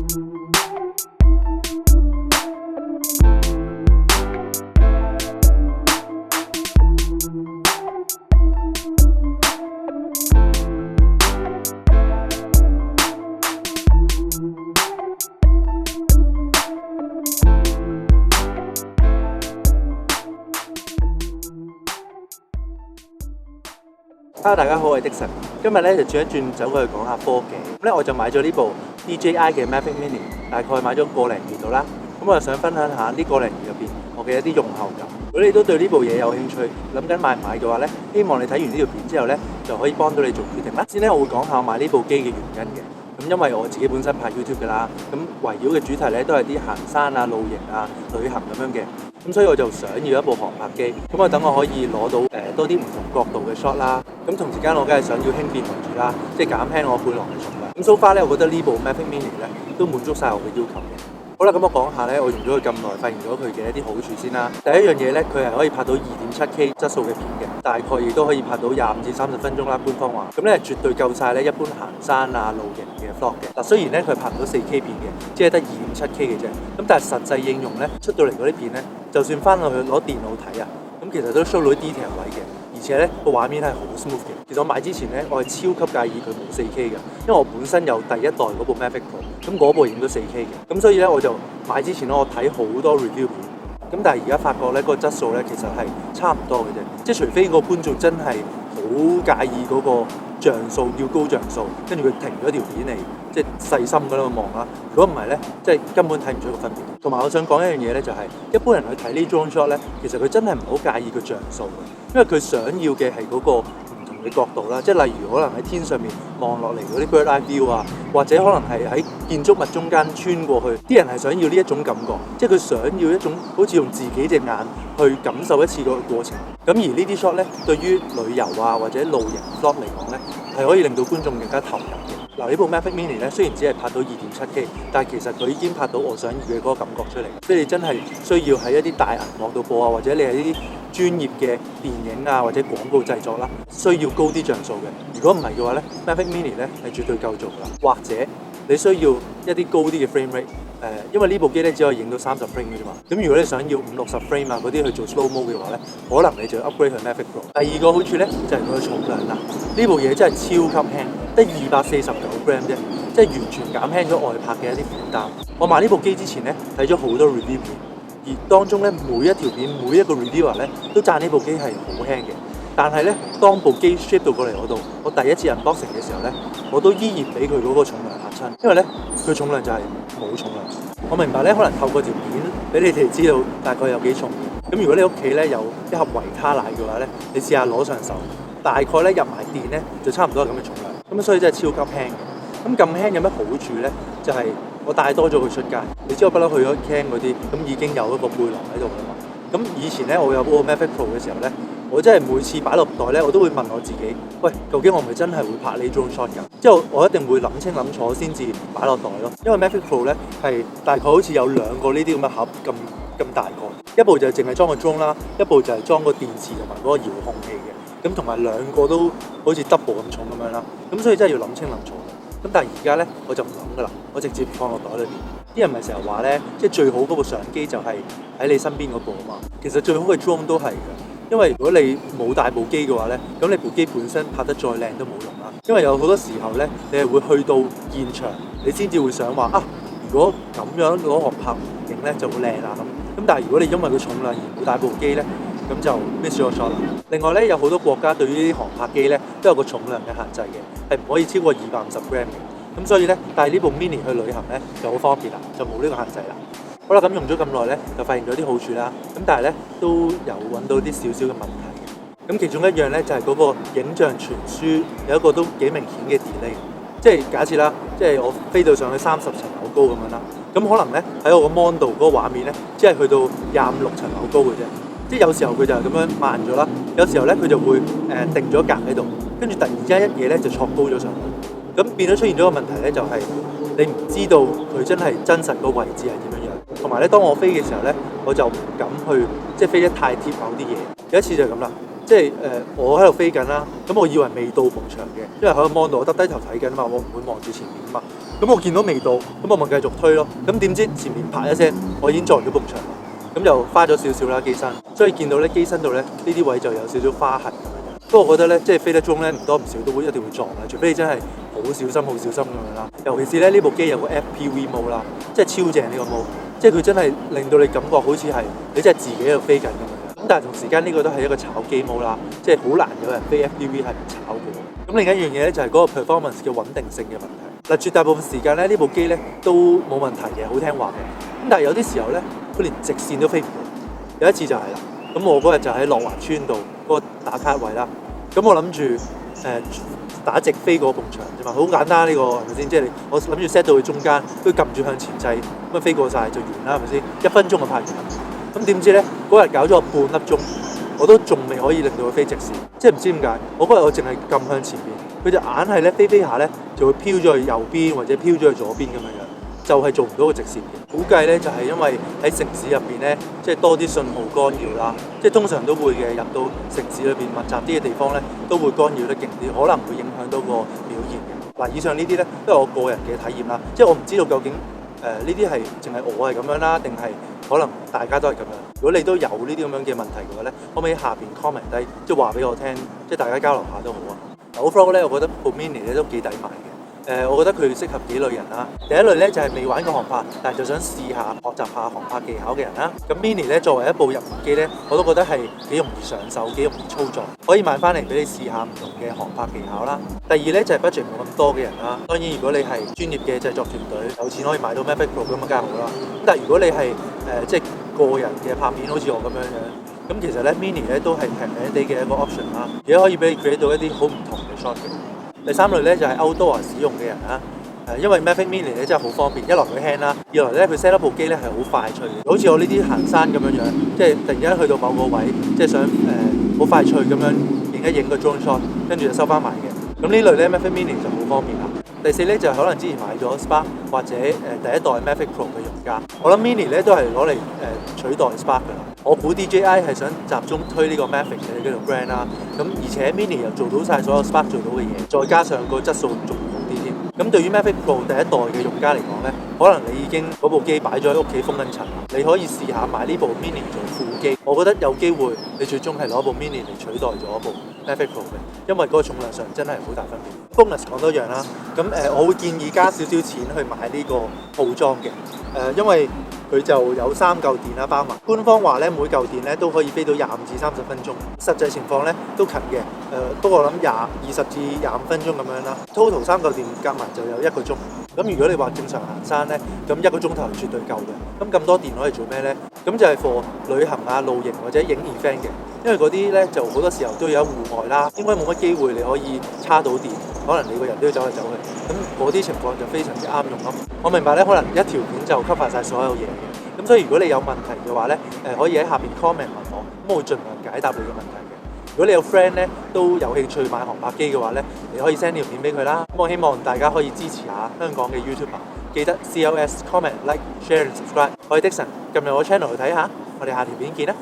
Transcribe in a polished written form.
Hello， 大家好，我係 Dixon。今日咧就轉一轉走過去講下科技。咁咧我就買咗呢部 DJI 嘅 Mavic Mini， 大概買咗個零月度啦。咁我就想分享下呢個零月入邊我嘅一啲用後感。如果你都對呢部嘢有興趣，諗緊買唔買嘅話咧，希望你睇完呢條片之後咧，就可以幫到你做決定啦。先咧我會講下我買呢部機嘅原因嘅。咁因為我自己本身拍 YouTube 㗎啦，咁圍繞嘅主題咧都係啲行山啊、露營啊、旅行咁樣嘅。咁所以我就想要一部航拍機，咁啊等我可以攞到多啲唔同角度嘅 shot 啦。咁同時間我梗係想要輕便為主啦，即係減輕我背囊嘅重量。咁 so far 咧，我覺得呢部 Mavic Mini 咧都滿足晒我嘅要求嘅。好啦，咁我講下咧，我用咗佢咁耐，發現咗佢嘅一啲好處先啦。第一樣嘢咧，佢係可以拍到 2.7K 質素嘅片嘅，大概亦都可以拍到25至30分鐘啦。官方話，咁咧絕對夠晒咧一般行山啊、露營嘅 vlog 嘅。嗱，雖然咧佢拍唔到 4K 片嘅，只係得 2.7K 嘅啫。咁但係實際應用咧出到嚟嗰啲片咧，就算翻落去攞電腦睇啊，咁其實都 show 到啲 detail 位嘅。而且咧個畫面係好 smooth 嘅。其實我買之前咧，我係超級介意佢冇 4K 嘅，因為我本身有第一代嗰部 Mavic Pro， 咁嗰部影到 4K 嘅，咁所以咧我就買之前咧我睇好多 review 片，咁但係而家發覺咧個質素咧其實係差唔多嘅啫，即係除非個觀眾真係好介意嗰個像素要高像素，跟住佢停咗條片嚟即係細心咁樣望啦。如果唔係咧，即係根本睇唔出個分別。同埋我想講一樣嘢咧，就係一般人去睇呢 drone shot 咧，其實佢真係唔好介意個像素嘅，因為佢想要嘅係嗰個唔同嘅角度啦，即係例如可能喺天上面望落嚟嗰啲 bird eye view 啊，或者可能係喺建築物中間穿過去，啲人係想要呢一種感覺，即係佢想要一種好似用自己隻眼去感受一次個過程。咁而呢啲 shot 咧，對於旅遊啊或者露營 vlog 嚟講咧，係可以令到觀眾更加投入嘅。嗱，呢部 Mavic Mini 咧，雖然只係拍到 2.7K， 但係其實佢已經拍到我想要嘅嗰個感覺出嚟。即係你真係需要喺一啲大銀幕度播啊，或者你係呢啲專業嘅電影啊或者廣告製作啦，需要高啲像素嘅。如果唔係嘅話咧 ，Mavic Mini 咧係絕對夠做㗎啦。或者你需要一啲高啲嘅 frame rate， 因為呢部機咧只可以影到30 frame 嘅啫嘛。咁如果你想要50-60 frame 啊嗰啲去做 slow mo 嘅話咧，可能你就要 upgrade 去 Mavic Pro。第二個好處咧就係佢嘅重量啦。呢部嘢真係超級輕，得249 gram 啫，即係完全減輕咗外拍嘅一啲負擔。我買呢部機之前咧睇咗好多 review 片，而當中咧每一條片每一個 reviewer 咧都讚呢部機係好輕嘅。但係咧，當部機 ship 到過嚟我度，我第一次 unboxing 嘅時候咧，我都依然俾佢嗰個重量嚇親，因為咧佢重量就係冇重量。我明白咧，可能透過條片俾你哋知道大概有幾重嘅。咁如果你屋企咧有一盒維他奶嘅話咧，你試下攞上手，大概咧入埋電咧就差唔多係咁嘅重量。咁所以真係超級輕。咁輕有咩好處咧？就係我帶多咗佢出街。你知我不嬲去咗 camp 嗰啲，咁已經有一個背囊喺度啦嘛。咁以前咧我有嗰個 Mavic Pro 嘅時候咧，我真係每次擺落袋咧，我都會問我自己，喂，究竟我係咪真係會拍呢 drone shot 㗎？之後我一定會諗清諗楚先至擺落袋咯。因為 Mavic Pro 咧係大概好似有2個呢啲咁嘅盒咁大個，一部就淨係裝個 drone 啦，一部就係裝個電池同埋嗰個遙控器嘅。咁同埋2個都好似 double 咁重咁樣啦。咁所以真係要諗清諗楚。咁但係而家咧我就唔諗㗎啦，我直接放落袋裏邊。啲人咪成日話咧，即係最好嗰部相機就係喺你身邊嗰部啊嘛。其實最好嘅 drone 都係嘅，因為如果你冇帶部機嘅話咧，咁你部機本身拍得再靚都冇用啦。因為有好多時候咧，你係會去到現場，你先至會想話啊，如果咁樣攞航拍影咧就會靚啦咁。咁但係如果你因為佢重量而冇帶部機咧，咁就 miss 咗 shot 啦。另外咧，有好多國家對於啲航拍機咧都有個重量嘅限制嘅，係唔可以超過250 gram 嘅。咁所以咧，帶呢部 mini 去旅行咧就好方便啦，就冇呢個限制啦。好啦，咁用咗咁耐咧，就發現咗啲好處啦。咁但係咧都有揾到啲少少嘅問題嘅。咁其中一樣咧就係嗰個影像傳輸有一個都幾明顯嘅 delay。即係假設啦，即係我飛到上去30層樓高咁樣啦，咁可能咧喺我個 mon 度嗰個畫面咧，只係去到25-26層樓高嘅啫。即係有時候佢就係咁樣慢咗啦，有時候咧佢就會定咗格喺度，跟住突然之間一嘢咧就錯高咗上去。咁變咗出現咗個問題咧，就係你唔知道佢真係真實個位置係點樣樣。同埋咧，當我飛嘅時候咧，我就唔敢去即係飛得太貼某啲嘢。有一次就係咁啦，即係我喺度飛緊啦，咁我以為未到埲牆嘅，因為喺個 mon 度我耷低頭睇緊啊嘛，我唔會望住前面啊嘛。咁我見到未到，咁我咪繼續推咯。咁點知前面啪一聲，我已經撞咗埲牆啦。咁就花咗少少啦機身，所以見到咧機身度咧呢啲位就有少少花痕咁樣。不過我覺得咧，即係飛得中咧唔多唔少都會一定會撞啦，除非你真係好小心咁樣啦。尤其是咧呢部機有個 FPV mode 啦，即係超正呢個 mode，即係佢真係令到你感覺好似係你真係自己喺度飛緊咁樣。咁但係同時間呢個都係一個炒機 mode 啦，即係好難有人飛 FPV 係唔炒嘅。咁另一樣嘢咧就係嗰個 performance 嘅穩定性嘅問題。嗱，絕大部分時間咧呢部機咧都冇問題嘅，好聽話嘅。咁但係有啲時候咧，佢連直線都飛唔到。有一次就係啦，咁我嗰日就喺樂華村度嗰個打卡位啦。咁我諗住打直飛嗰埲牆啫嘛，好簡單呢個係咪先？即係我諗住 set 到去中間，都撳住向前掣，咁飛過晒就完啦，係咪先？1分鐘就拍完。咁點知咧嗰日搞咗半粒鐘，我都仲未可以令到佢飛直線，即係唔知點解。我嗰日我淨係撳向前邊，佢就硬係咧飛下咧就會飄咗去右邊或者飄咗去左邊咁樣樣，就係做唔到個直線嘅。估計咧就係因為喺城市入邊咧，即係多啲信號干擾啦，即係通常都會嘅。入到城市裏邊密集啲嘅地方咧，都會干擾得勁啲，可能會影響到個表現嘅。嗱，以上呢啲咧都係我個人嘅體驗啦，即係我唔知道究竟呢啲係淨係我係咁樣啦，定係可能大家都係咁樣。如果你都有呢啲咁樣嘅問題嘅話咧，可唔可以下邊 comment 低，即係話俾我聽，即係大家交流下都好啊。Overall 咧，我覺得部 Mini 咧都幾抵買嘅。我覺得佢適合幾類人啦。第一類咧就係未玩過航拍，但係就想試下學習下航拍技巧嘅人啦。咁 Mini 咧作為一部入門機咧，我都覺得係幾容易上手、幾容易操作，可以買翻嚟俾你試下唔同嘅航拍技巧啦。第二咧就係 budget 冇咁多嘅人啦。當然如果你係專業嘅製作團隊，有錢可以買到 Mavic Pro 咁啊，梗係好啦。咁但係如果你係即係個人嘅拍片，好似我咁樣樣，咁其實咧 Mini 咧都係平平地嘅一個 option 啦，而家可以俾你 create 到一啲好唔同嘅 shot 嘅。第三類咧就係 outdoor 使用嘅人啦，因為 Mavic Mini 咧真係好方便，一來佢輕啦，二來咧佢 set up 部機咧係好快脆嘅，好似我呢啲行山咁樣樣，即係突然間去到某個位，即係想好快脆咁樣影一影個 drone shot，跟住就收翻埋嘅。咁呢類咧 Mavic Mini 就好方便啦。第四咧就係可能之前買咗 Spark 或者第一代 Mavic Pro 嘅用家，我諗 Mini 咧都係攞嚟取代 Spark 㗎啦。我估 DJI 係想集中推呢個 Mavic 嘅呢個 brand 啦，咁而且 Mini 又做到晒所有 Spark 做到嘅嘢，再加上個質素仲好啲添。咁對於 Mavic Pro 第一代嘅用家嚟講咧，可能你已經嗰部機擺咗喺屋企封緊塵，你可以試下買呢部 Mini 做副機。我覺得有機會你最終係攞部 Mini 嚟取代咗部 Mavic Pro 嘅，因為嗰個重量上真係好大分別。Bonus 講多樣啦，咁我會建議加少少錢去買呢個套裝嘅，因為佢就有3嚿電啦包埋。官方話咧每嚿電咧都可以飛到25至30分鐘，實際情況咧都近嘅，不過我諗20至25分鐘咁樣啦。Total 3嚿電夾埋就有1個鐘。咁如果你話正常行山咧，咁1個鐘頭絕對夠嘅。咁多電攞嚟做咩咧？咁就係 for 旅行啊、露營或者影 event 嘅，因為嗰啲咧就好多時候都有戶外啦，應該冇乜機會你可以叉到電，可能你個人都要走嚟走去，咁嗰啲情況就非常之啱用咯。我明白咧，可能一條片就 cover 晒所有嘢嘅，咁所以如果你有問題嘅話咧，可以喺下邊 comment 問我，咁我會盡量解答你嘅問題嘅。如果你有 friend 咧都有興趣買航拍機嘅話咧，你可以 send 條片俾佢啦。咁我希望大家可以支持下香港嘅 YouTuber， 記得 CLS comment like share and subscribe。我係 Dixon，撳入我 channel 去睇下，我哋下條片見啦。